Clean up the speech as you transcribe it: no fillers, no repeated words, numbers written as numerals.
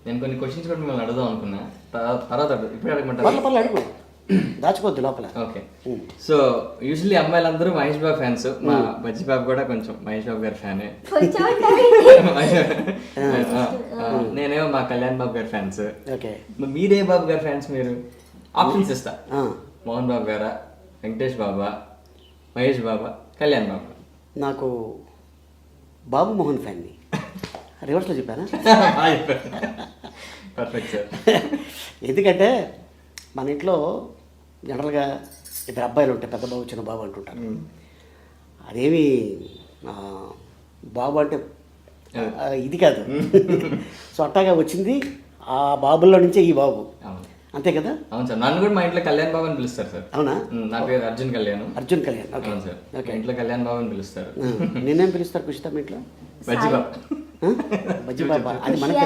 నేను కొన్ని క్వశ్చన్స్ కూడా మిమ్మల్ని అడుగుదాం అనుకున్నా, తర్వాత ఇప్పుడు అడగమంటారు? పర్లే అడుగు, దాచుకోవద్దు లోపల. ఓకే. సో యూజువల్లీ అమ్మాయిలందరూ మహేష్ బాబు ఫ్యాన్స్. మా బజ్జి బాబు కూడా కొంచెం మహేష్ బాబు గారి ఫ్యానే. నేనేమో మా కళ్యాణ్ బాబు గారి ఫ్యాన్స్. ఓకే, మీరే బాబు గారి ఫ్యాన్స్? మీరు ఆప్షన్స్ ఇస్తా. మోహన్ బాబు గారా, వెంకటేష్ బాబా, మహేష్ బాబా, కళ్యాణ్ బాబా? నాకు బాబు మోహన్ ఫ్యాన్ని. రివర్స్లో చెప్పానా? Perfect sir. ఎందుకంటే మన ఇంట్లో జనరల్గా ఇద్దరు అబ్బాయిలు ఉంటాయి, పెద్ద బాబు చిన్న బాబు అంటుంటారు. అదేమి బాబు అంటే ఇది కాదు. సో అట్టాగా వచ్చింది ఆ బాబుల్లో నుంచే ఈ బాబు, అంతే కదా? అవును సార్. నన్ను కూడా మా ఇంట్లో కళ్యాణ్ బాబు అని పిలుస్తారు సార్. అవునా? నా పేరు అర్జున్ కళ్యాణ్. అర్జున్ కళ్యాణ్. అవును సార్. ఓకే, ఇంట్లో కళ్యాణ్ బాబు అని పిలుస్తారు. నేనేం పిలుస్తారు కుషితా మీ ఇంట్లో? బజ్జి బాబు. బజ్జి బాబా, అది మనకి